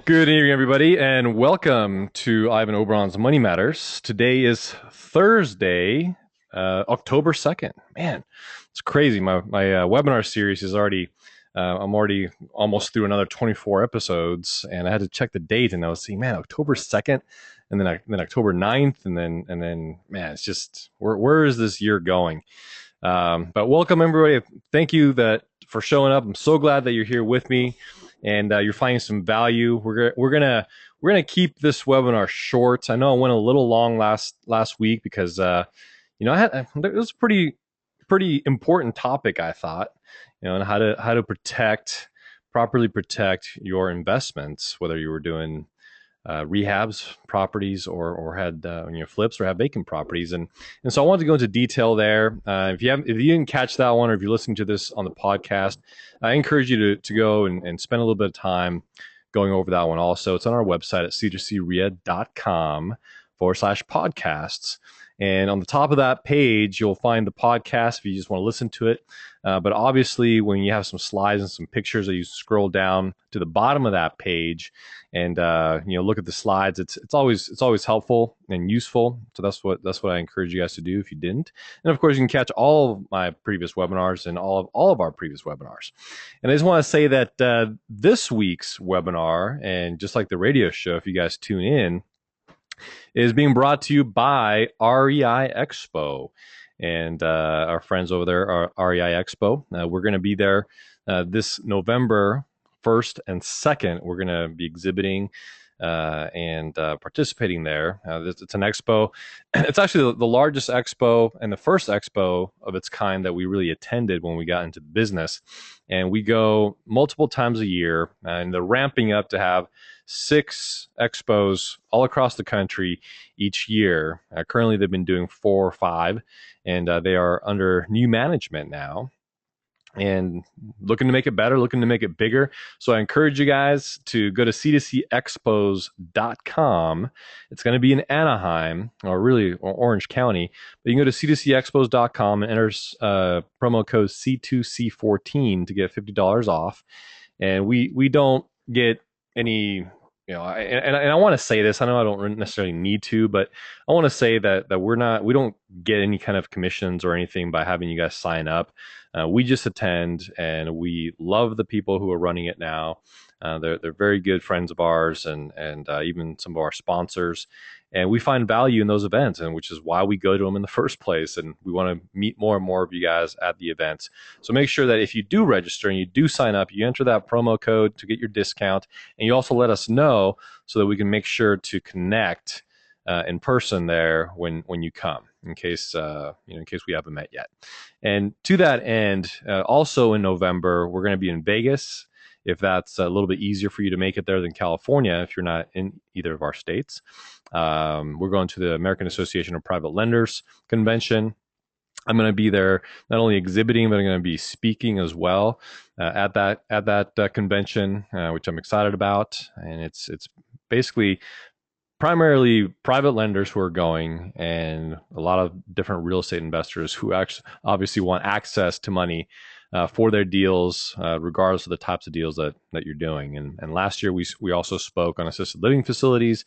Good evening, everybody, and welcome to Ivan Oberon's Money Matters. Today is Thursday, October 2nd. Man, it's crazy. My webinar series is already, I'm already almost through another 24 episodes, and I had to check the date, and I was seeing, man, October 2nd, and then October 9th, and then, man, it's just, where is this year going? But welcome, everybody. Thank you for showing up. I'm so glad that you're here with me, and you're finding some value. We're gonna keep this webinar short. I know I went a little long last week because it was a pretty important topic. I thought, and how to properly protect your investments, whether you were doing rehabs properties or had flips or have vacant properties, and so I wanted to go into detail there. If you didn't catch that one, or if you're listening to this on the podcast, I encourage you to go and spend a little bit of time going over that one. Also, it's on our website at c2crea.com/podcasts. And on the top of that page, you'll find the podcast if you just want to listen to it. But obviously, when you have some slides and some pictures, that you scroll down to the bottom of that page and look at the slides. It's always helpful and useful. So that's what I encourage you guys to do if you didn't. And of course, you can catch all of my previous webinars and all of our previous webinars. And I just want to say that this week's webinar, and just like the radio show, if you guys tune in, is being brought to you by REI Expo. And our friends over there are REI Expo. We're going to be there this November 1st and 2nd. We're going to be exhibiting and participating there. It's an expo. It's actually the largest expo and the first expo of its kind that we really attended when we got into the business. And we go multiple times a year, and they're ramping up to have 6 expos all across the country each year. Currently, they've been doing 4 or 5, and they are under new management now and looking to make it better, looking to make it bigger. So I encourage you guys to go to c2cexpos.com. It's going to be in Anaheim, or Orange County. But you can go to c2cexpos.com and enter promo code C2C14 to get $50 off. And we don't get any, and I want to say this. I know I don't necessarily need to, but I want to say that we don't get any kind of commissions or anything by having you guys sign up. We just attend, and we love the people who are running it now. They're very good friends of ours, and even some of our sponsors. And we find value in those events, and which is why we go to them in the first place. And we want to meet more and more of you guys at the events. So make sure that if you do register and you do sign up, you enter that promo code to get your discount, and you also let us know so that we can make sure to connect in person there when you come, in case we haven't met yet. And to that end, also in November, we're going to be in Vegas. If that's a little bit easier for you to make it there than California, if you're not in either of our states, we're going to the American Association of Private Lenders convention. I'm going to be there not only exhibiting, but I'm going to be speaking as well at that convention, which I'm excited about. And it's basically primarily private lenders who are going, and a lot of different real estate investors who actually obviously want access to money for their deals, regardless of the types of deals that you're doing. And last year we also spoke on assisted living facilities,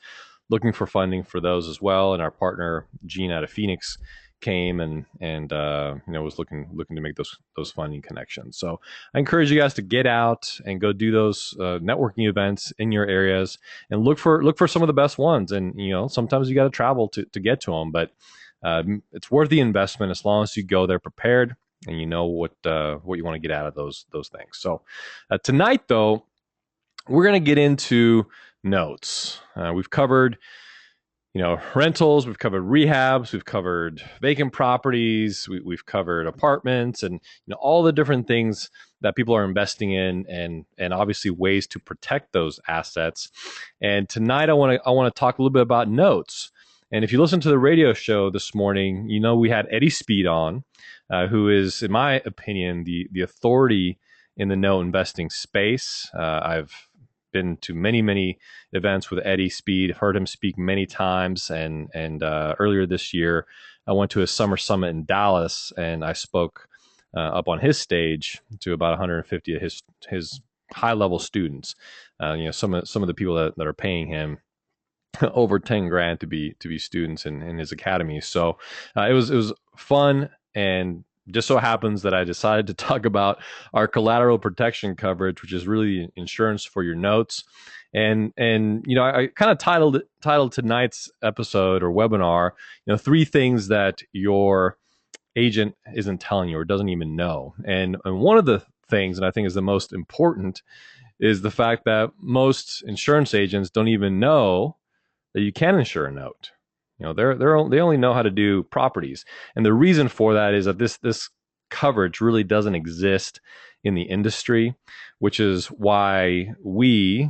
looking for funding for those as well. And our partner Gene out of Phoenix came and was looking to make those funding connections. So I encourage you guys to get out and go do those networking events in your areas and look for some of the best ones. And sometimes you got to travel to get to them, but it's worth the investment as long as you go there prepared and you know what you want to get out of those things. So tonight, though, we're going to get into notes. We've covered rentals, we've covered rehabs, we've covered vacant properties, we've covered apartments, and all the different things that people are investing in, and obviously ways to protect those assets. And tonight I want to talk a little bit about notes. And if you listen to the radio show this morning, we had Eddie Speed on, who is, in my opinion, the authority in the note investing space. I've been to many events with Eddie Speed, heard him speak many times, and earlier this year I went to a summer summit in Dallas, and I spoke up on his stage to about 150 of his high level students. Some of the people that are paying him over 10 grand to be students in his academy. So it was fun, and just so happens that I decided to talk about our collateral protection coverage, which is really insurance for your notes. And I kind of titled tonight's episode or webinar, 3 things that your agent isn't telling you or doesn't even know. And one of the things that I think is the most important is the fact that most insurance agents don't even know that you can insure a note. They only know how to do properties, and the reason for that is that this coverage really doesn't exist in the industry, which is why we,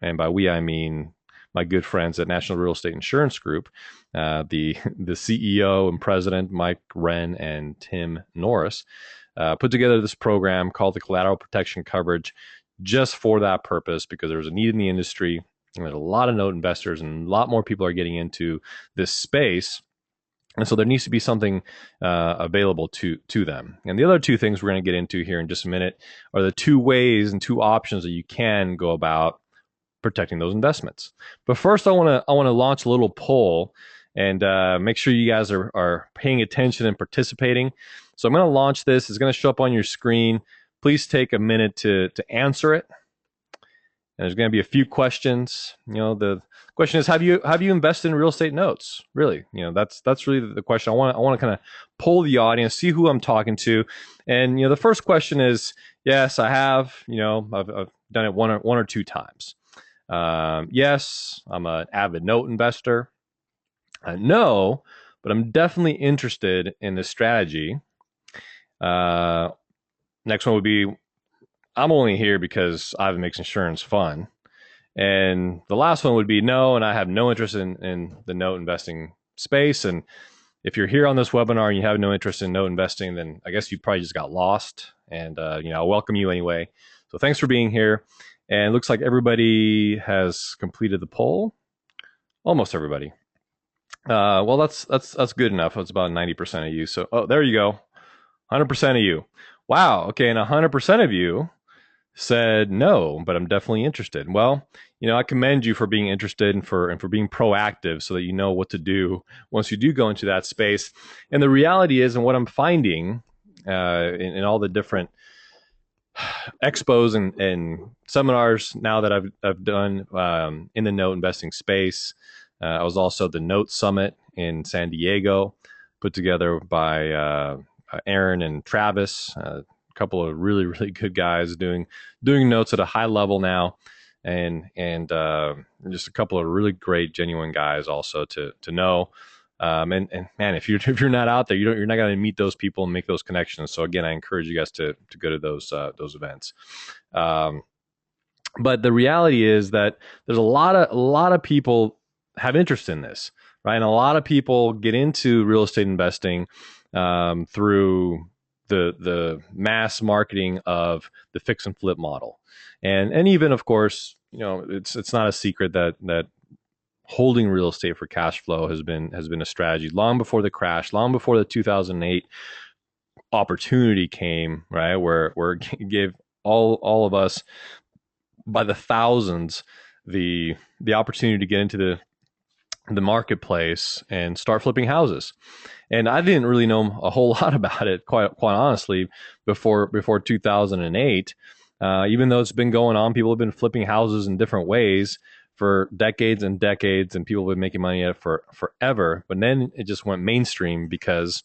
and by we I mean my good friends at National Real Estate Insurance Group, the CEO and president Mike Wren and Tim Norris, put together this program called the Collateral Protection Coverage, just for that purpose, because there was a need in the industry. And there's a lot of note investors, and a lot more people are getting into this space. And so there needs to be something available to them. And the other 2 things we're going to get into here in just a minute are the 2 ways and 2 options that you can go about protecting those investments. But first, I want to launch a little poll, and make sure you guys are paying attention and participating. So I'm going to launch this. It's going to show up on your screen. Please take a minute to answer it. And there's going to be a few questions. The question is, have you invested in real estate notes? Really, that's really the question. I want to kind of poll the audience, see who I'm talking to. And the first question is, yes, I have. I've done it one or 2 times. Yes, I'm an avid note investor. No, but I'm definitely interested in this strategy. Next one would be, I'm only here because Ivan makes insurance fun. And the last one would be no, and I have no interest in the note investing space. And if you're here on this webinar and you have no interest in note investing, then I guess you probably just got lost. And I'll welcome you anyway. So thanks for being here. And it looks like everybody has completed the poll. Almost everybody. Well, that's good enough. It's about 90% of you. So there you go, 100% of you. Wow. Okay, and 100% of you said no, but I'm definitely interested. Well, I commend you for being interested and for being proactive, so that you know what to do once you do go into that space. And the reality is, and what I'm finding in all the different expos and seminars now that I've done in the note investing space, I was also at the Note Summit in San Diego, put together by Aaron and Travis. Couple of really, really good guys doing notes at a high level now, and just a couple of really great, genuine guys also to know. And man, if you're not out there, you're not going to meet those people and make those connections. So again, I encourage you guys to go to those events. But the reality is that there's a lot of people have interest in this, right? And a lot of people get into real estate investing through the mass marketing of the fix and flip model, and even, of course, it's not a secret that holding real estate for cash flow has been a strategy long before the crash, long before the 2008 opportunity came, right, where it gave all of us by the thousands the opportunity to get into the marketplace and start flipping houses. And I didn't really know a whole lot about it, quite honestly, before 2008. Even though it's been going on, people have been flipping houses in different ways for decades and decades, and people have been making money at it for forever. But then it just went mainstream because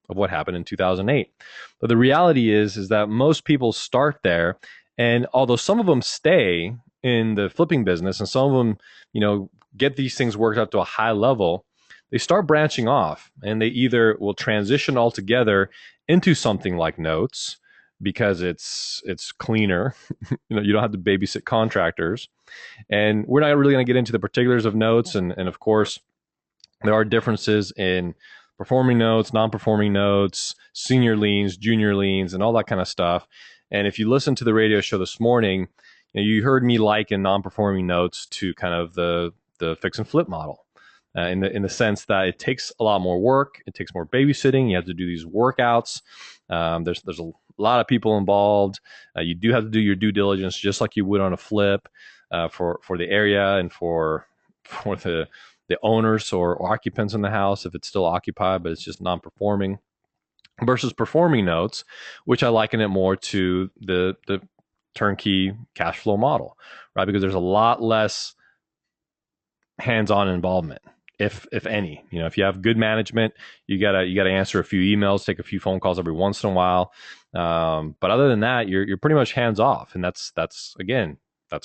of what happened in 2008. But the reality is that most people start there, and although some of them stay in the flipping business, and some of them, get these things worked up to a high level, they start branching off, and they either will transition altogether into something like notes because it's cleaner. You don't have to babysit contractors. And we're not really going to get into the particulars of notes. And of course, there are differences in performing notes, non-performing notes, senior liens, junior liens, and all that kind of stuff. And if you listen to the radio show this morning, you heard me liken non-performing notes to kind of the fix and flip model, in the sense that it takes a lot more work, it takes more babysitting. You have to do these workouts. There's lot of people involved. You do have to do your due diligence just like you would on a flip for the area and for the owners or occupants in the house if it's still occupied, but it's just non-performing versus performing notes, which I liken it more to the turnkey cash flow model, right? Because there's a lot less hands-on involvement, if any. If you have good management, you gotta answer a few emails, take a few phone calls every once in a while. But other than that, you're pretty much hands off, and that's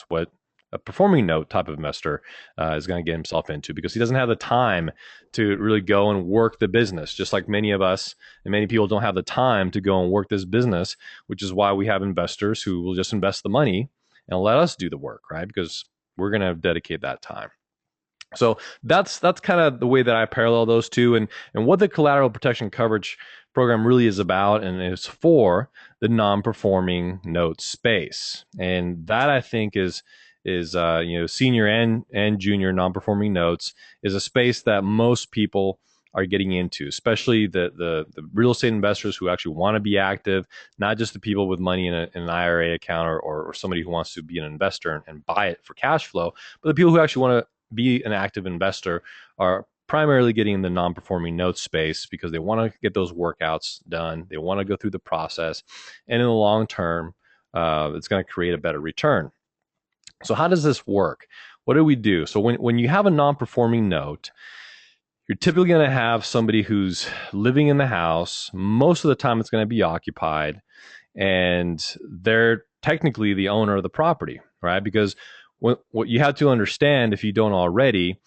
what a performing note type of investor is going to get himself into, because he doesn't have the time to really go and work the business, just like many of us and many people don't have the time to go and work this business, which is why we have investors who will just invest the money and let us do the work, right? Because we're going to dedicate that time. So that's kind of the way that I parallel those two, and what the collateral protection coverage program really is about, and it's for the non-performing note space. And that, I think, is senior and junior non-performing notes is a space that most people are getting into, especially the real estate investors who actually want to be active, not just the people with money in an IRA account or somebody who wants to be an investor and buy it for cash flow, but the people who actually want to be an active investor are primarily getting in the non-performing note space because they want to get those workouts done. They want to go through the process, and in the long term, it's going to create a better return. So how does this work? What do we do? So when you have a non-performing note, you're typically going to have somebody who's living in the house. Most of the time, it's going to be occupied, and they're technically the owner of the property, right? Because what you have to understand, if you don't already,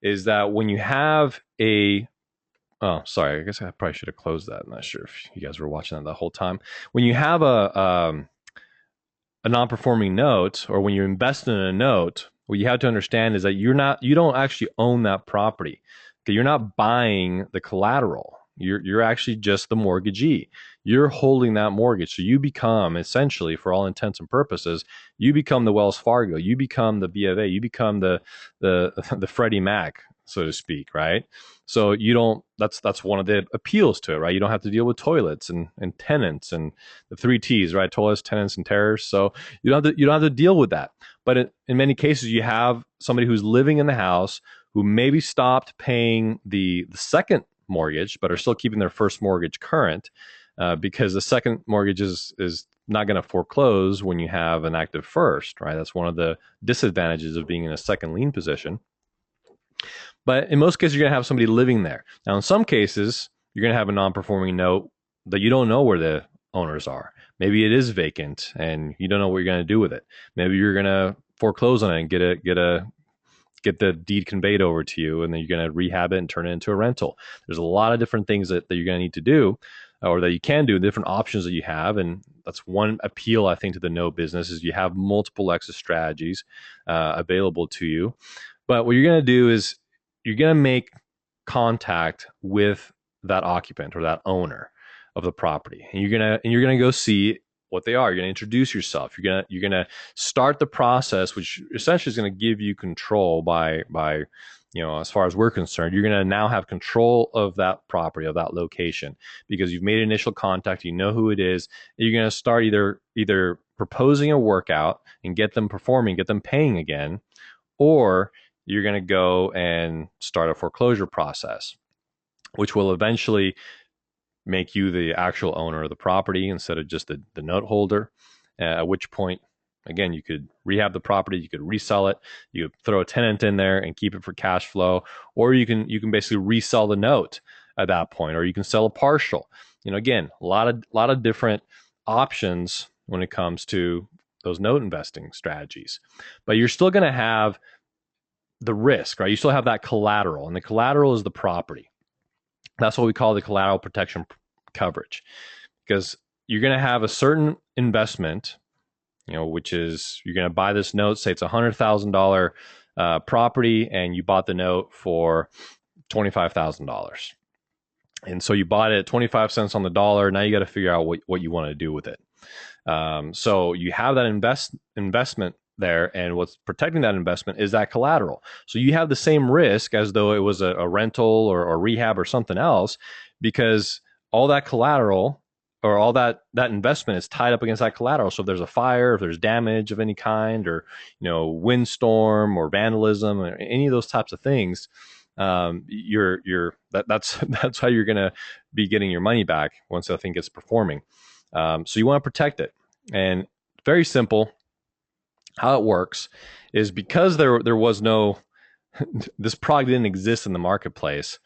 is that when you have I guess I probably should have closed that. I'm not sure if you guys were watching that the whole time. When you have a non-performing note, or when you invest in a note, what you have to understand is that you don't actually own that property. Okay, you're not buying the collateral. You're actually just the mortgagee. You're holding that mortgage. So you become, essentially, for all intents and purposes, you become the Wells Fargo. You become the B of A. You become the Freddie Mac, so to speak, right? So you don't. That's one of the appeals to it, right? You don't have to deal with toilets and tenants and the three T's, right? Toilets, tenants, and terrors. So you don't have to deal with that. But in many cases, you have somebody who's living in the house who maybe stopped paying the second mortgage, but are still keeping their first mortgage current, because the second mortgage is not going to foreclose when you have an active first, right? That's one of the disadvantages of being in a second lien position. But in most cases, you're going to have somebody living there. Now, in some cases, you're going to have a non-performing note that you don't know where the owners are. Maybe it is vacant and you don't know what you're going to do with it. Maybe you're going to foreclose on it and get the deed conveyed over to you, and then you're going to rehab it and turn it into a rental. There's a lot of different things that you're going to need to do, or that you can do, different options that you have. And that's one appeal, I think, to the note business, is you have multiple exit strategies available to you. But what you're going to do is you're going to make contact with that occupant or that owner of the property, and you're going to go see what they are. You're going to introduce yourself. You're going to start the process, which essentially is going to give you control by as far as we're concerned, you're going to now have control of that property, of that location, because you've made initial contact. You know who it is. You're going to start either proposing a workout and get them performing, get them paying again, or you're going to go and start a foreclosure process, which will eventually make you the actual owner of the property instead of just the note holder, at which point, again, you could rehab the property, you could resell it, you could throw a tenant in there and keep it for cash flow, or you can basically resell the note at that point, or you can sell a partial. Again, a lot of different options when it comes to those note investing strategies. But you're still going to have the risk, right? You still have that collateral, and the collateral is the property. That's what we call the collateral protection coverage, because you're going to have a certain investment, which is you're going to buy this note. Say it's $100,000 property, and you bought the note for $25,000. And so you bought it at 25 cents on the dollar. Now you got to figure out what you want to do with it. So you have that investment there, and what's protecting that investment is that collateral. So you have the same risk as though it was a rental or rehab or something else, because all that collateral or all that investment is tied up against that collateral. So if there's a fire, if there's damage of any kind, or windstorm or vandalism or any of those types of things, that's that's how you're going to be getting your money back once the thing gets performing. So you want to protect it, and very simple. How it works is because there was no this product didn't exist in the marketplace.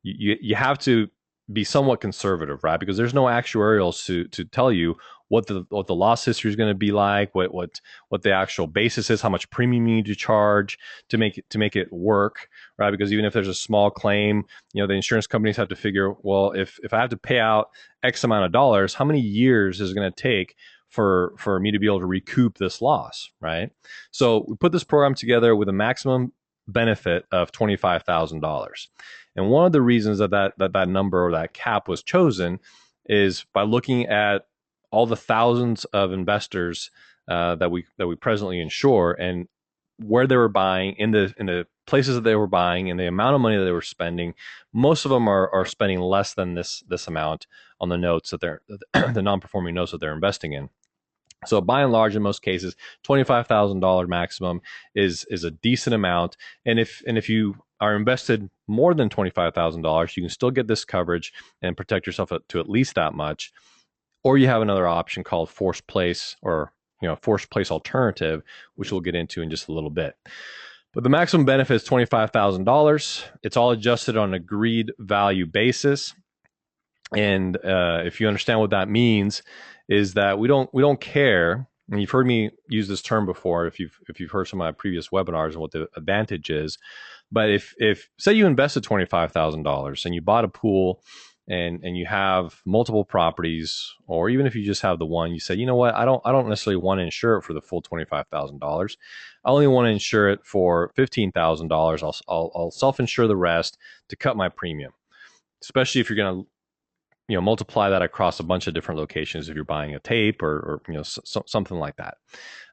You have to be somewhat conservative, right? Because there's no actuarials to tell you what the loss history is going to be like, what the actual basis is, how much premium you need to charge to make it work, right? Because even if there's a small claim, the insurance companies have to figure, well, if I have to pay out X amount of dollars, how many years is it going to take for me to be able to recoup this loss, right? So we put this program together with a maximum benefit of $25,000. And one of the reasons that number or that cap was chosen is by looking at all the thousands of investors that we presently insure, and where they were buying, in the places that they were buying, and the amount of money that they were spending. Most of them are spending less than this amount on the notes that they're the non-performing notes that they're investing in. So by and large, in most cases, $25,000 maximum is a decent amount. And if you are invested more than $25,000, you can still get this coverage and protect yourself to at least that much. Or you have another option called forced place, or forced place alternative, which we'll get into in just a little bit. But the maximum benefit is $25,000. It's all adjusted on an agreed value basis. And if you understand what that means, is that we don't care. And you've heard me use this term before if you've heard some of my previous webinars and what the advantage is. But if say you invested $25,000 and you bought a pool and you have multiple properties, or even if you just have the one, you say, you know what, I don't necessarily want to insure it for the full $25,000. I only want to insure it for $15,000. I'll self-insure the rest to cut my premium, especially if you're going to multiply that across a bunch of different locations if you're buying a tape or something like that.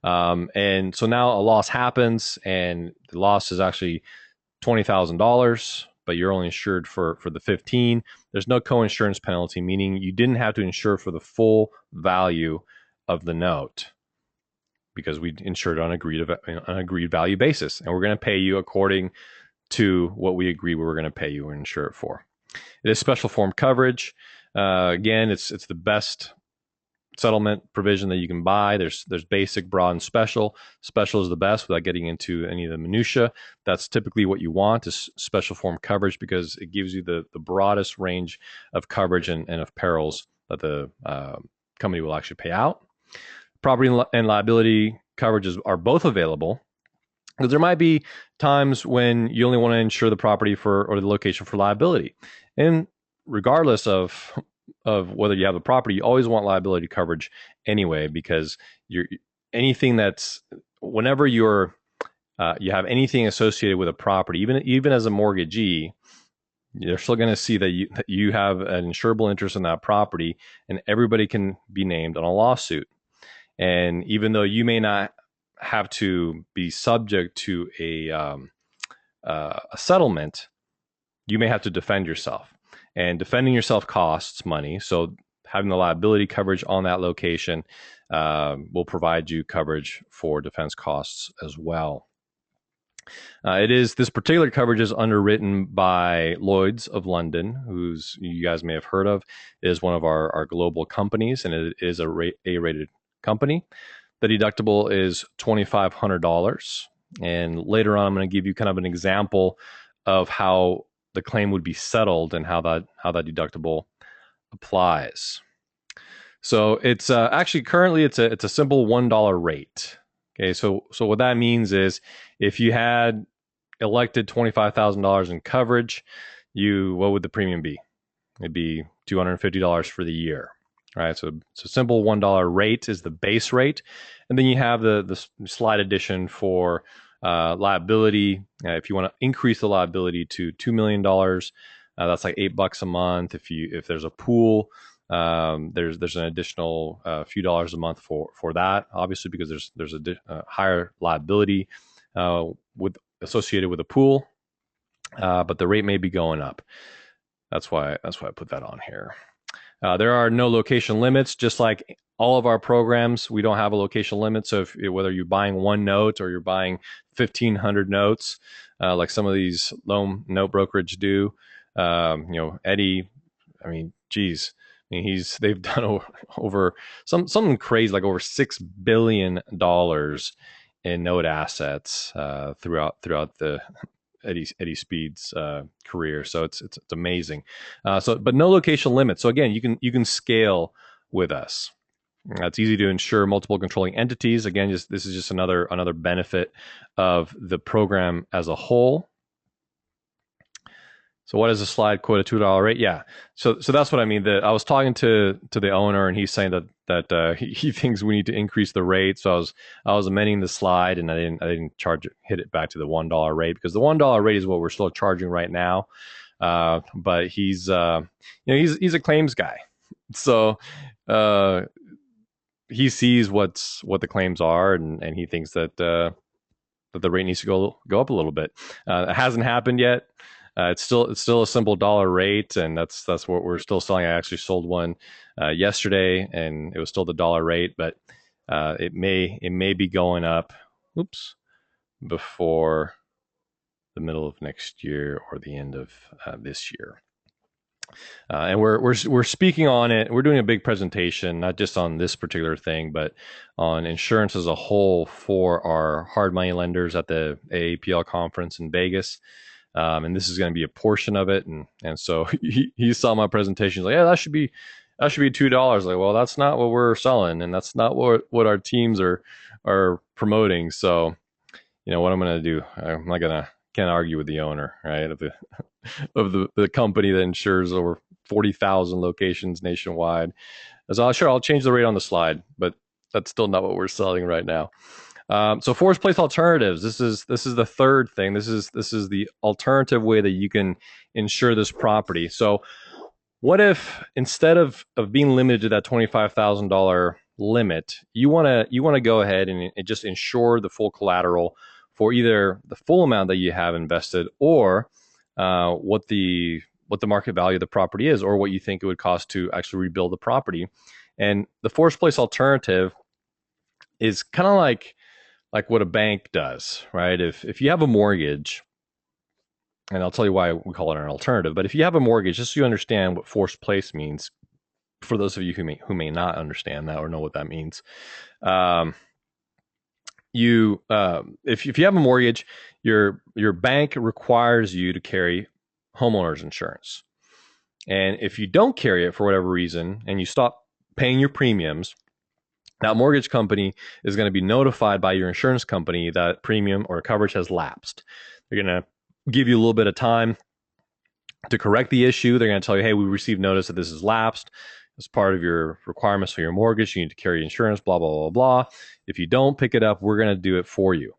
And so now a loss happens, and the loss is actually $20,000, but you're only insured for the 15. There's no co-insurance penalty, meaning you didn't have to insure for the full value of the note, because we insured on an agreed value basis, and we're going to pay you according to what we agree we were going to pay you and insure it for. It is special form coverage. Again, it's the best settlement provision that you can buy. There's basic, broad, and special. Special is the best without getting into any of the minutia. That's typically what you want, is special form coverage, because it gives you the broadest range of coverage and of perils that the company will actually pay out. Property and liability coverages are both available, because there might be times when you only want to insure the property or the location for liability. And regardless of whether you have a property, you always want liability coverage anyway, because anything that's, whenever you have anything associated with a property, even as a mortgagee, they're still going to see that you have an insurable interest in that property, and everybody can be named on a lawsuit. And even though you may not have to be subject to a settlement, you may have to defend yourself. And defending yourself costs money. So having the liability coverage on that location will provide you coverage for defense costs as well. This particular coverage is underwritten by Lloyd's of London, who's you guys may have heard of. It is one of our global companies, and it is a A-rated company. The deductible is $2,500. And later on, I'm going to give you kind of an example of how the claim would be settled and how that deductible applies. So it's actually currently it's a simple $1 rate. Okay, so what that means is if you had elected $25,000 in coverage, what would the premium be? It'd be $250 for the year. Right, so it's a simple $1 rate is the base rate, and then you have the slight addition for liability. If you want to increase the liability to $2 million, that's like $8 a month. If there's a pool, there's an additional few dollars a month for that, obviously, because there's a higher liability associated with a pool, but the rate may be going up. That's why I put that on here. There are no location limits, just like all of our programs. We don't have a location limit. So whether you're buying one note or you're buying 1,500 notes, like some of these loan note brokerage do, Eddie, I mean, geez, I mean, they've done over something crazy, like over $6 billion in note assets throughout the Eddie Speed's career. So it's amazing. But no location limit. So again, you can scale with us. It's easy to insure multiple controlling entities. Again, this is just another benefit of the program as a whole. So what is the slide quote a $2 rate? Yeah. So that's what I mean. I was talking to the owner, and he's saying that he thinks we need to increase the rate. So I was amending the slide, and I didn't hit it back to the $1 rate, because the $1 rate is what we're still charging right now. But he's he's a claims guy, so he sees what the claims are, and he thinks that the rate needs to go up a little bit. It hasn't happened yet. It's still a simple dollar rate, and that's what we're still selling. I actually sold one yesterday, and it was still the dollar rate, but it may be going up. Oops, before the middle of next year or the end of this year. And we're speaking on it. We're doing a big presentation, not just on this particular thing, but on insurance as a whole for our hard money lenders at the AAPL conference in Vegas. And this is going to be a portion of it. And so he saw my presentation. He's like, yeah, that should be $2. Like, well, that's not what we're selling, and that's not what our teams are promoting. So, what I'm going to do, can't argue with the owner, right, of the company that insures over 40,000 locations nationwide. So I'll change the rate on the slide, but that's still not what we're selling right now. So force place alternatives. This is the third thing. This is the alternative way that you can insure this property. So what if, instead of being limited to that $25,000 limit, you want to go ahead and just insure the full collateral for either the full amount that you have invested, or what the market value of the property is, or what you think it would cost to actually rebuild the property. And the force place alternative is kind of like what a bank does, right? If you have a mortgage, and I'll tell you why we call it an alternative, but if you have a mortgage, just so you understand what forced place means, for those of you who may not understand that or know what that means, if you have a mortgage, your bank requires you to carry homeowners insurance, and if you don't carry it for whatever reason, and you stop paying your premiums, that mortgage company is going to be notified by your insurance company that premium or coverage has lapsed. They're going to give you a little bit of time to correct the issue. They're going to tell you, hey, we received notice that this has lapsed. As part of your requirements for your mortgage, you need to carry insurance, blah, blah, blah, blah. If you don't pick it up, we're going to do it for you.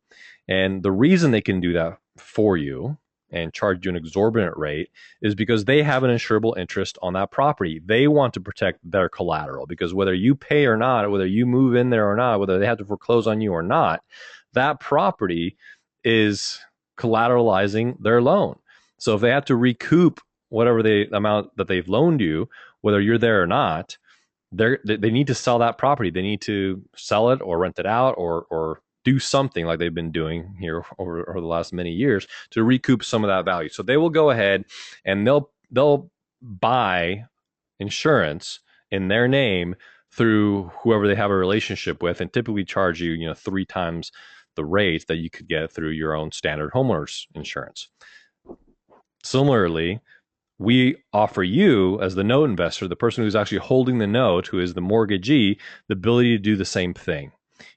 And the reason they can do that for you and charge you an exorbitant rate is because they have an insurable interest on that property. They want to protect their collateral, because whether you pay or not, whether you move in there or not, whether they have to foreclose on you or not, that property is collateralizing their loan. So if they have to recoup whatever the amount that they've loaned you, whether you're there or not, they need to sell that property. They need to sell it or rent it out or do something like they've been doing here over the last many years to recoup some of that value. So they will go ahead and they'll buy insurance in their name through whoever they have a relationship with, and typically charge you 3 times the rate that you could get through your own standard homeowners insurance. Similarly, we offer you, as the note investor, the person who's actually holding the note, who is the mortgagee, the ability to do the same thing.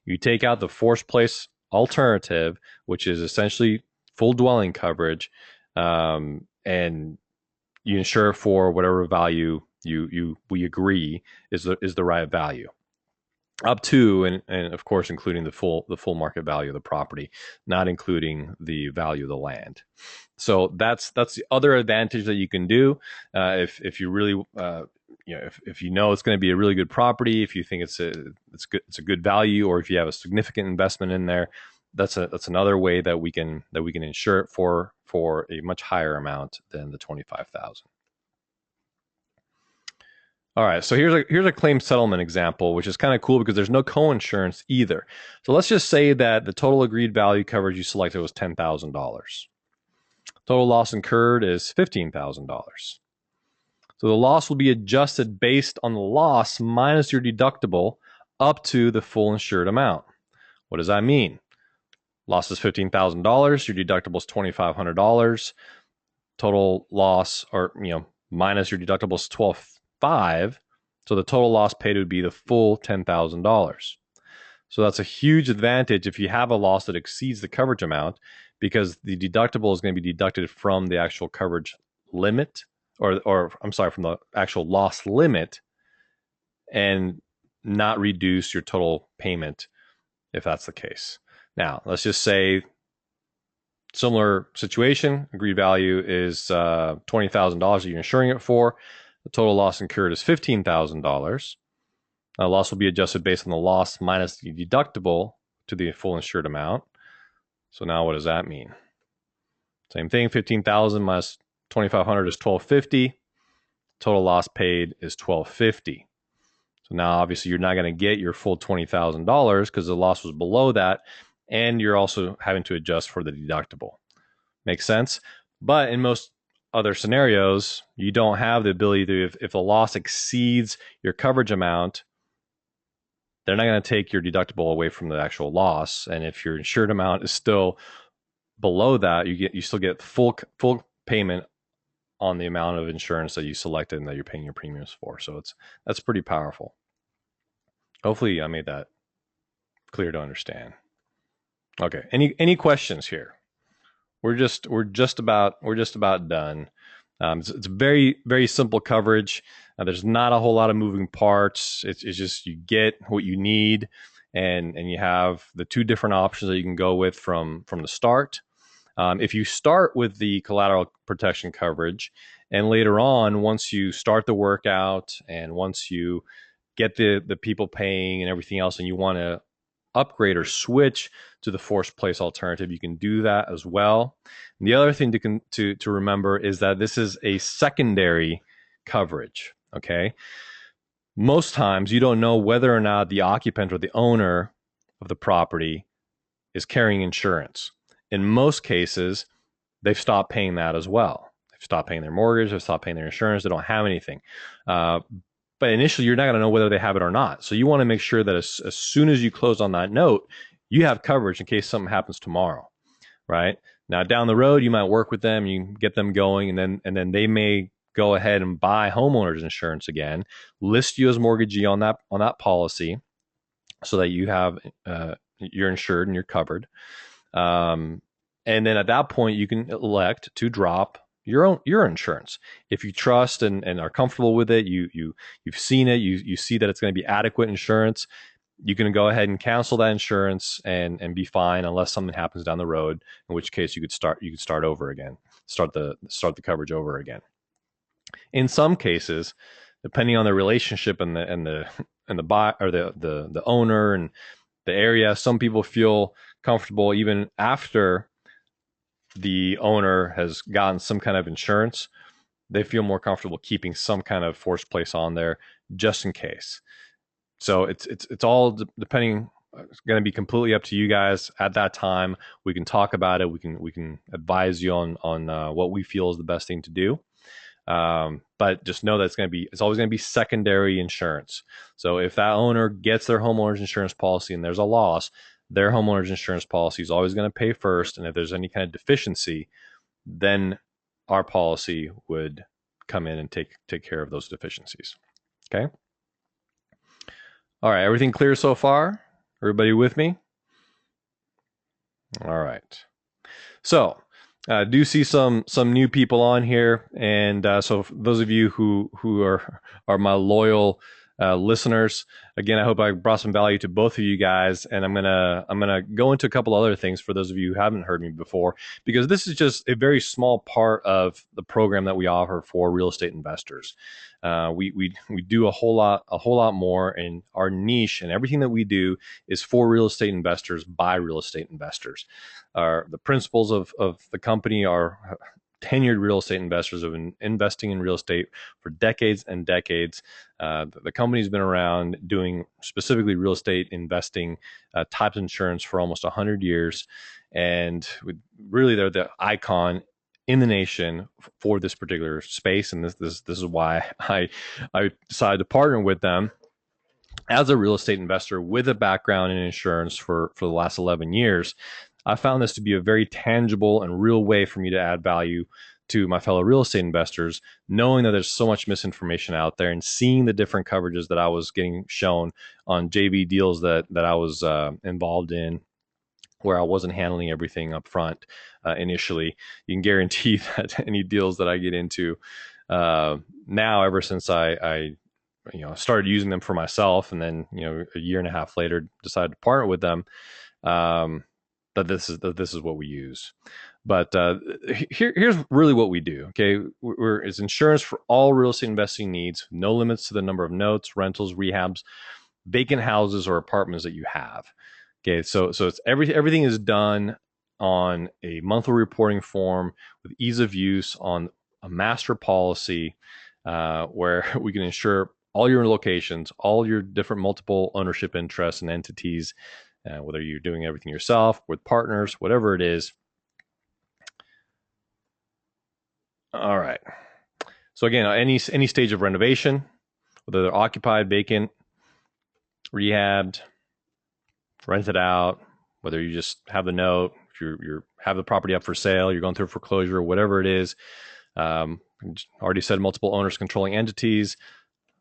You take out the forced place alternative, which is essentially full dwelling coverage, and you insure for whatever value we agree is the right value, up to and of course including the full market value of the property, not including the value of the land. So that's the other advantage that you can do if you really if you know it's going to be a really good property, if you think it's a good value, or if you have a significant investment in there, that's another way that we can insure it for a much higher amount than the $25,000. All right, so here's a claim settlement example, which is kind of cool because there's no co-insurance either. So let's just say that the total agreed value coverage you selected was $10,000. Total loss incurred is $15,000. So the loss will be adjusted based on the loss minus your deductible up to the full insured amount. What does that mean? Loss is $15,000. Your deductible is $2,500. Total loss, or minus your deductible is $12,500. So the total loss paid would be the full $10,000. So that's a huge advantage if you have a loss that exceeds the coverage amount, because the deductible is going to be deducted from the actual coverage limit, or I'm sorry, from the actual loss limit, and not reduce your total payment if that's the case. Now, let's just say similar situation, agreed value is $20,000 that you're insuring it for. The total loss incurred is $15,000. Loss will be adjusted based on the loss minus the deductible to the full insured amount. So now what does that mean? Same thing, 15,000 minus 2,500 is 1,250. Total loss paid is 1,250. So now obviously you're not going to get your full $20,000 because the loss was below that, and you're also having to adjust for the deductible. Makes sense? But in most other scenarios, you don't have the ability to, if the loss exceeds your coverage amount, they're not going to take your deductible away from the actual loss. And if your insured amount is still below that, you still get full payment on the amount of insurance that you selected and that you're paying your premiums for. So that's pretty powerful. Hopefully I made that clear to understand. Okay. Any questions here? We're just about done. It's very, very simple coverage. There's not a whole lot of moving parts. It's just you get what you need, and you have the two different options that you can go with from the start. If you start with the collateral protection coverage, and later on, once you start the workout and once you get the people paying and everything else, and you want to upgrade or switch to the forced place alternative, you can do that as well. And the other thing to remember is that this is a secondary coverage. Okay, most times you don't know whether or not the occupant or the owner of the property is carrying insurance. In most cases, they've stopped paying that as well. They've stopped paying their mortgage, they've stopped paying their insurance, they don't have anything. But initially, you're not going to know whether they have it or not. So you want to make sure that as soon as you close on that note, you have coverage in case something happens tomorrow, right? Now, down the road, you might work with them, you get them going, and then they may go ahead and buy homeowners insurance again, list you as mortgagee on that policy, so that you have you're insured and you're covered. And then at that point, you can elect to drop your insurance. If you trust and are comfortable with it, you've seen it, you see that it's going to be adequate insurance, you can go ahead and cancel that insurance and be fine unless something happens down the road, in which case you could start over again, start the coverage over again. In some cases, depending on the relationship and the buy or the owner and the area, some people feel comfortable even after the owner has gotten some kind of insurance. They feel more comfortable keeping some kind of forced place on there just in case. So it's all depending. It's going to be completely up to you guys at that time. We can talk about it. We can advise you on what we feel is the best thing to do. But just know that it's always going to be secondary insurance. So if that owner gets their homeowner's insurance policy and there's a loss, their homeowner's insurance policy is always going to pay first. And if there's any kind of deficiency, then our policy would come in and take care of those deficiencies. Okay. All right. Everything clear so far? Everybody with me? All right. So do see some new people on here, and so for those of you who are my loyal listeners, again, I hope I brought some value to both of you guys, and I'm gonna go into a couple other things for those of you who haven't heard me before, because this is just a very small part of the program that we offer for real estate investors. We do a whole lot more, and our niche and everything that we do is for real estate investors by real estate investors. The principles of the company are tenured real estate investors who have been investing in real estate for decades and decades. The company's been around doing specifically real estate investing types of insurance for almost 100 years. And really, they're the icon in the nation for this particular space. And this is why I decided to partner with them as a real estate investor with a background in insurance for the last 11 years. I found this to be a very tangible and real way for me to add value to my fellow real estate investors, knowing that there's so much misinformation out there and seeing the different coverages that I was getting shown on JV deals that I was involved in, where I wasn't handling everything up front initially. You can guarantee that any deals that I get into now, ever since I started using them for myself, and then a year and a half later decided to partner with them, that this is what we use. But here's really what we do. Okay, it's insurance for all real estate investing needs, no limits to the number of notes, rentals, rehabs, vacant houses, or apartments that you have. Okay, so it's everything is done on a monthly reporting form with ease of use on a master policy, where we can insure all your locations, all your different multiple ownership interests and entities, whether you're doing everything yourself, with partners, whatever it is. All right. So again, any stage of renovation, whether they're occupied, vacant, rehabbed, rented out, whether you just have the note, if you have the property up for sale, you're going through foreclosure, whatever it is. Already said multiple owners controlling entities.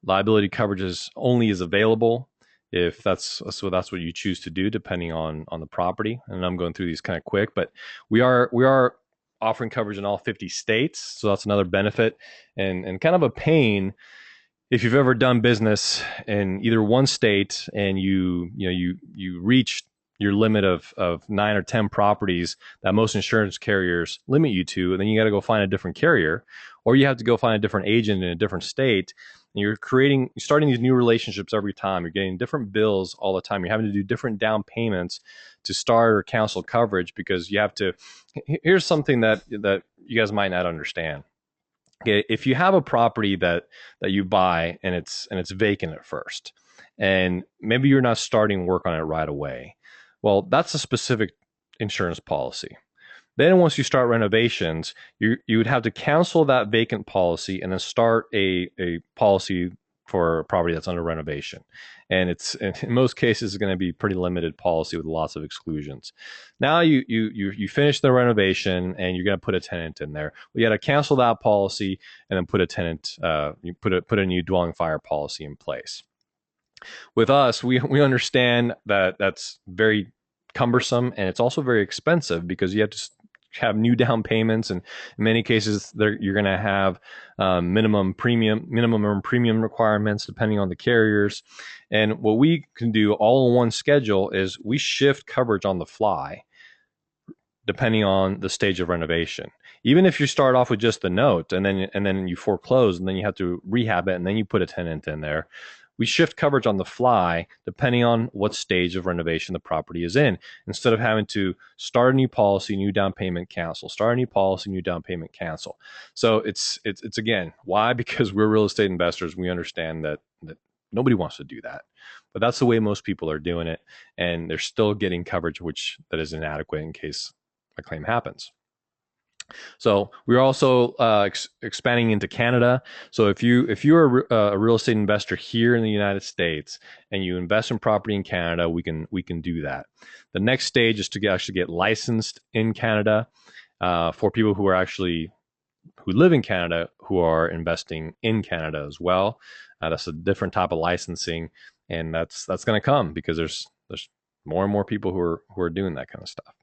Liability coverages only is available if that's what you choose to do, depending on the property. And I'm going through these kind of quick, but we are offering coverage in all 50 states, so that's another benefit and kind of a pain if you've ever done business in either one state and you reach your limit of 9 or 10 properties that most insurance carriers limit you to, and then you got to go find a different carrier, or you have to go find a different agent in a different state. And you're starting these new relationships every time. You're getting different bills all the time. You're having to do different down payments to start or cancel coverage because you have to. Here's something that you guys might not understand. Okay, if you have a property that you buy and it's vacant at first, and maybe you're not starting work on it right away, well, that's a specific insurance policy. Then once you start renovations, you would have to cancel that vacant policy and then start a policy for a property that's under renovation. And it's in most cases going to be pretty limited policy with lots of exclusions. Now you finish the renovation and you're going to put a tenant in there. Well, you got to cancel that policy and then put a tenant, you put a new dwelling fire policy in place. With us, we understand that that's very cumbersome and it's also very expensive because you have to have new down payments, and in many cases you're going to have minimum earned premium requirements depending on the carriers. And what we can do all in one schedule is we shift coverage on the fly depending on the stage of renovation. Even if you start off with just the note and then you foreclose and then you have to rehab it and then you put a tenant in there, we shift coverage on the fly depending on what stage of renovation the property is in, instead of having to start a new policy, new down payment, cancel, start a new policy, new down payment, cancel. So it's again, why? Because we're real estate investors. We understand that nobody wants to do that, but that's the way most people are doing it, and they're still getting coverage that is inadequate in case a claim happens. So we're also expanding into Canada. So if you're a real estate investor here in the United States and you invest in property in Canada, we can do that. The next stage is to actually get licensed in Canada for people who live in Canada who are investing in Canada as well. That's a different type of licensing, and that's going to come because there's more and more people who are doing that kind of stuff.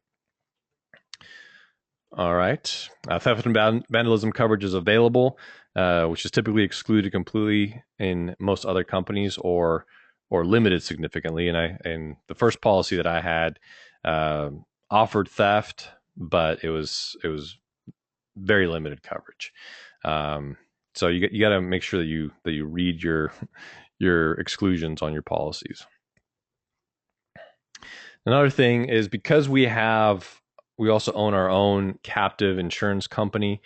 All right. Theft and vandalism coverage is available, which is typically excluded completely in most other companies or limited significantly. And the first policy that I had offered theft, but it was very limited coverage. So you got to make sure that you read your exclusions on your policies. Another thing is, because we have we also own our own captive insurance company.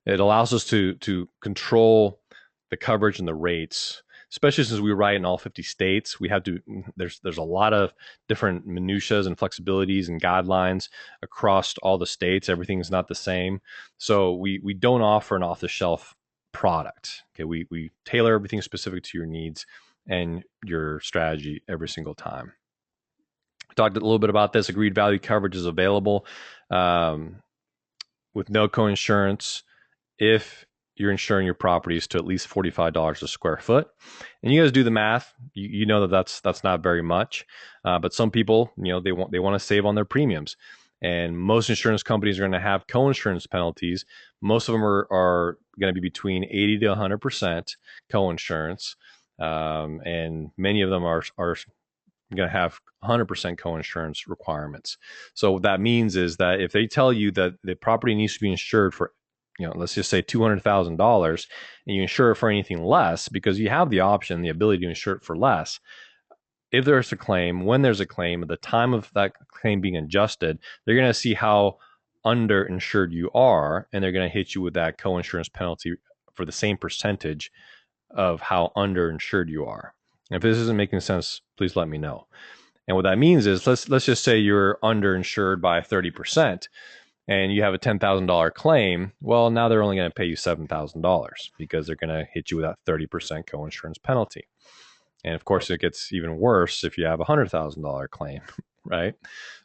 It allows us to control the coverage and the rates, especially since we write in all 50 states. We have to. There's a lot of different minutiae and flexibilities and guidelines across all the states. Everything's not the same, so we don't offer an off the shelf product. Okay, we tailor everything specific to your needs and your strategy every single time. Talked a little bit about this. Agreed value coverage is available with no co-insurance if you're insuring your properties to at least $45 a square foot. And you guys do the math. You know that's not very much, but some people, they want to save on their premiums. And most insurance companies are going to have co-insurance penalties. Most of them are going to be between 80 to 100% co-insurance, and many of them are going to have 100% co-insurance requirements. So what that means is that if they tell you that the property needs to be insured for, let's just say $200,000, and you insure it for anything less, because you have the option, the ability to insure it for less. If there's a claim, when there's a claim, at the time of that claim being adjusted, they're going to see how underinsured you are, and they're going to hit you with that co-insurance penalty for the same percentage of how underinsured you are. And if this isn't making sense, please let me know. And what that means is, let's just say you're underinsured by 30%, and you have a $10,000 claim. Well, now they're only going to pay you $7,000 because they're going to hit you with that 30% co-insurance penalty. And of course, it gets even worse if you have a $100,000 claim, right?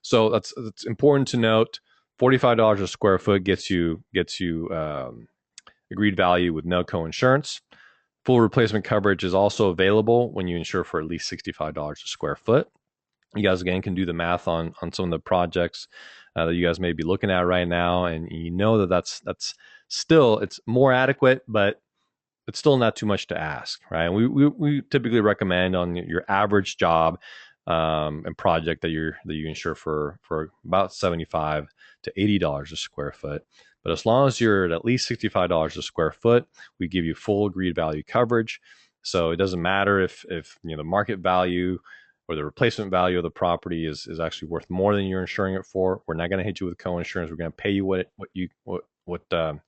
So that's important to note. $45 a square foot gets you agreed value with no co-insurance. Full replacement coverage is also available when you insure for at least $65 a square foot. You guys, again, can do the math on some of the projects that you guys may be looking at right now, and you know that's still, it's more adequate, but it's still not too much to ask, right? And we typically recommend on your average job and project that you insure for about $75 to $80 a square foot. But as long as you're at least $65 a square foot, we give you full agreed value coverage. So it doesn't matter if the market value or the replacement value of the property is actually worth more than you're insuring it for. We're not going to hit you with co-insurance. We're going to pay you what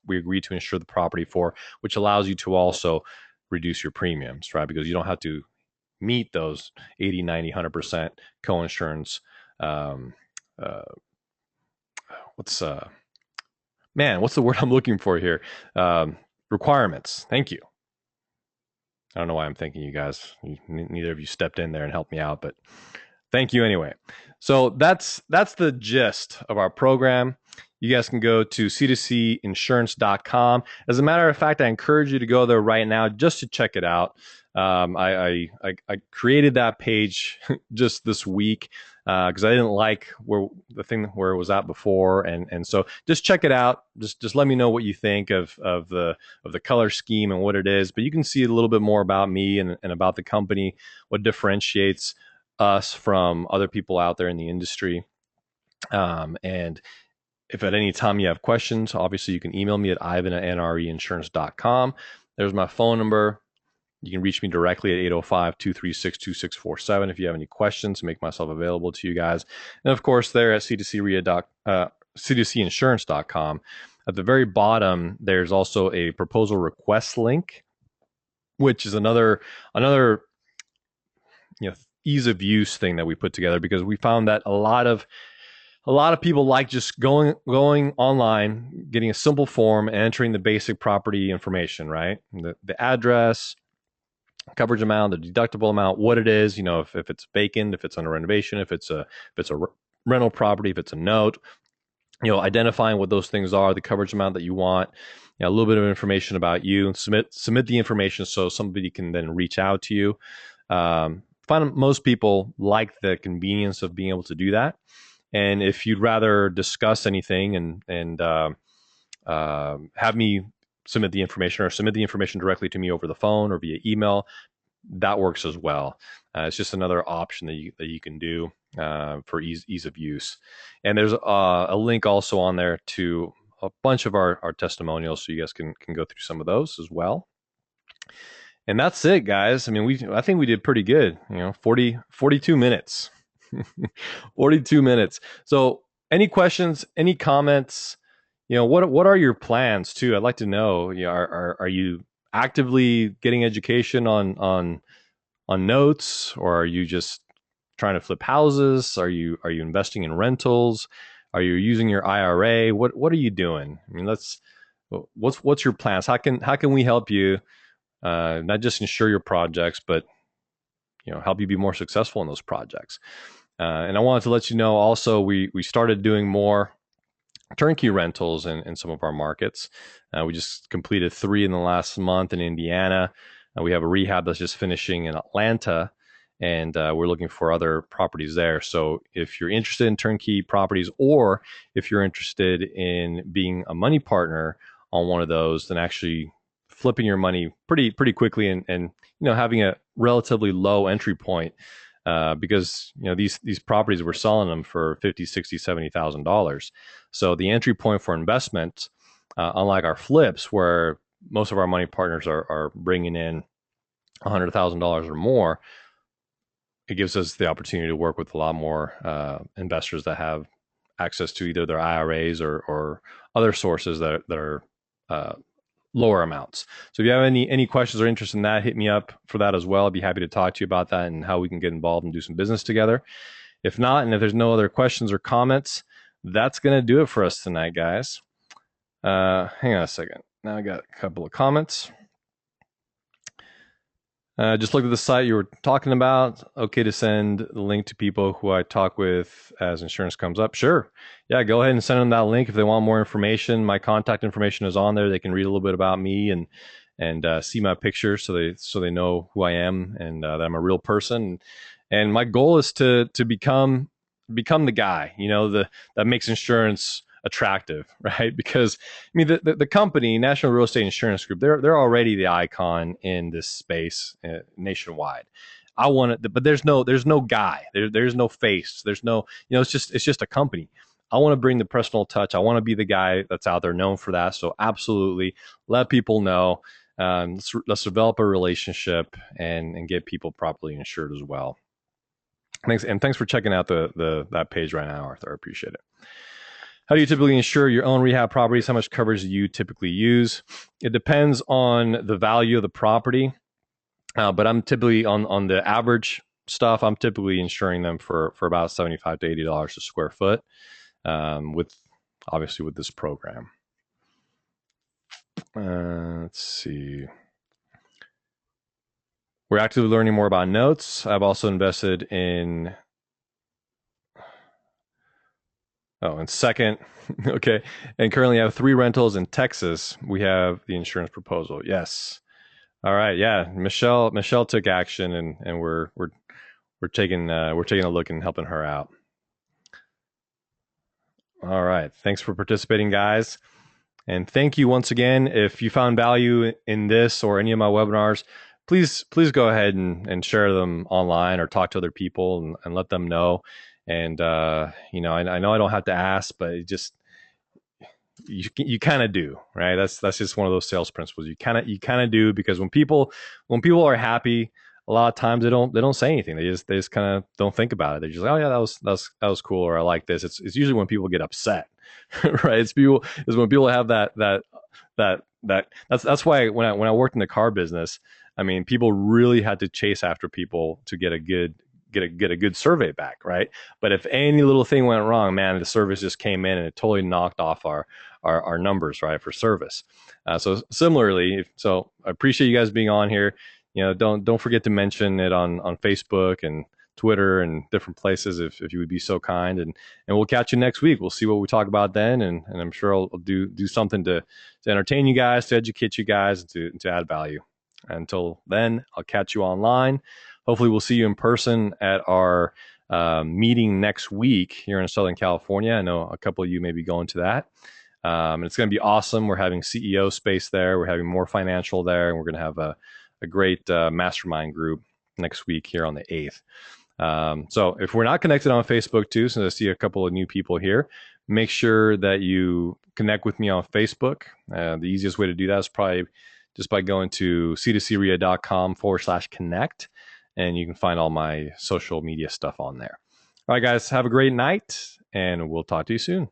we agreed to insure the property for, which allows you to also reduce your premiums, right? Because you don't have to meet those 80, 90, 100% co-insurance. What's the word I'm looking for here? Requirements. Thank you. I don't know why I'm thanking you guys. Neither of you stepped in there and helped me out, but thank you anyway. So that's the gist of our program. You guys can go to c2cinsurance.com. As a matter of fact, I encourage you to go there right now just to check it out. I created that page just this week because I didn't like where it was at before, and so just check it out. Just let me know what you think of the color scheme and what it is. But you can see a little bit more about me and about the company, what differentiates us from other people out there in the industry. And if at any time you have questions, obviously you can email me at ivan@nreinsurance.com. There's my phone number. You can reach me directly at 805-236-2647 if you have any questions, make myself available to you guys. And of course, there at c2cinsurance.com. At the very bottom, there's also a proposal request link, which is another ease of use thing that we put together, because we found that a lot of people like just going online, getting a simple form, and entering the basic property information, right? The address, coverage amount, the deductible amount, what it is, if it's vacant, if it's under renovation, if it's a rental property, if it's a note, identifying what those things are, the coverage amount that you want, a little bit of information about you, and submit the information so somebody can then reach out to you. Find most people like the convenience of being able to do that. And if you'd rather discuss anything and have me submit the information, or submit the information directly to me over the phone or via email, that works as well. It's just another option that you can do for ease of use. And there's a link also on there to a bunch of our testimonials, so you guys can go through some of those as well. And that's it, guys. I mean, I think we did pretty good. 42 minutes. 42 minutes. So any questions, any comments? What are your plans too? I'd like to know. Are you actively getting education on notes, or are you just trying to flip houses? Are you investing in rentals? Are you using your IRA? What are you doing? I mean, what's your plans? How can we help you, not just insure your projects, but help you be more successful in those projects? And I wanted to let you know also, we started doing more turnkey rentals in some of our markets. We just completed 3 in the last month in Indiana. We have a rehab that's just finishing in Atlanta, and we're looking for other properties there. So if you're interested in turnkey properties, or if you're interested in being a money partner on one of those, then actually flipping your money pretty quickly, and having a relatively low entry point, because these properties, we're selling them for 50, 60, $70,000. So the entry point for investment, unlike our flips, where most of our money partners are bringing in $100,000 or more, it gives us the opportunity to work with a lot more investors that have access to either their IRAs or other sources that are lower amounts. So if you have any questions or interest in that, hit me up for that as well. I'd be happy to talk to you about that and how we can get involved and do some business together. If not, and if there's no other questions or comments, that's going to do it for us tonight, guys. Hang on a second. Now I got a couple of comments. Just look at the site you were talking about. Okay to send the link to people who I talk with as insurance comes up? Sure. Yeah, go ahead and send them that link if they want more information. My contact information is on there. They can read a little bit about me and see my picture, so they know who I am, and that I'm a real person. And my goal is to become the guy, that makes insurance attractive, right? Because I mean, the company, National Real Estate Insurance Group, they're already the icon in this space nationwide. I want it, but there's no guy, there's no face, there's no, it's just a company. I want to bring the personal touch. I want to be the guy that's out there known for that. So absolutely, let people know. Let's develop a relationship and get people properly insured as well. Thanks for checking out that page right now, Arthur. I appreciate it. How do you typically insure your own rehab properties? How much coverage do you typically use? It depends on the value of the property, but I'm typically on the average stuff. I'm typically insuring them for about $75 to $80 a square foot, obviously with this program. Let's see. We're actively learning more about notes. I've also invested in and second, okay. And currently have 3 rentals in Texas. We have the insurance proposal. Yes. All right. Yeah. Michelle took action, and we're taking a look and helping her out. All right. Thanks for participating, guys. And thank you once again. If you found value in this or any of my webinars, please go ahead and share them online, or talk to other people and let them know. And I know I don't have to ask, but it just, you kind of do, right? That's just one of those sales principles. You kind of do, because when people are happy, a lot of times they don't say anything. They just kind of don't think about it. They're just like, oh yeah, that was cool, or I like this. It's usually when people get upset, right? It's when people have that's why when I worked in the car business, I mean, people really had to chase after people to get a good survey back, right? But if any little thing went wrong, man, the service just came in and it totally knocked off our numbers, right, for service. So similarly, so I appreciate you guys being on here. Don't forget to mention it on Facebook and Twitter and different places if you would be so kind. And we'll catch you next week. We'll see what we talk about then, and I'm sure I'll do something to entertain you guys, to educate you guys, and to add value. Until then, I'll catch you online. Hopefully we'll see you in person at our meeting next week here in Southern California. I know a couple of you may be going to that. And it's going to be awesome. We're having CEO space there. We're having more financial there. And we're going to have a great mastermind group next week here on the 8th. So if we're not connected on Facebook too, since I see a couple of new people here, make sure that you connect with me on Facebook. The easiest way to do that is probably just by going to c2crea.com/connect. And you can find all my social media stuff on there. All right, guys, have a great night, and we'll talk to you soon.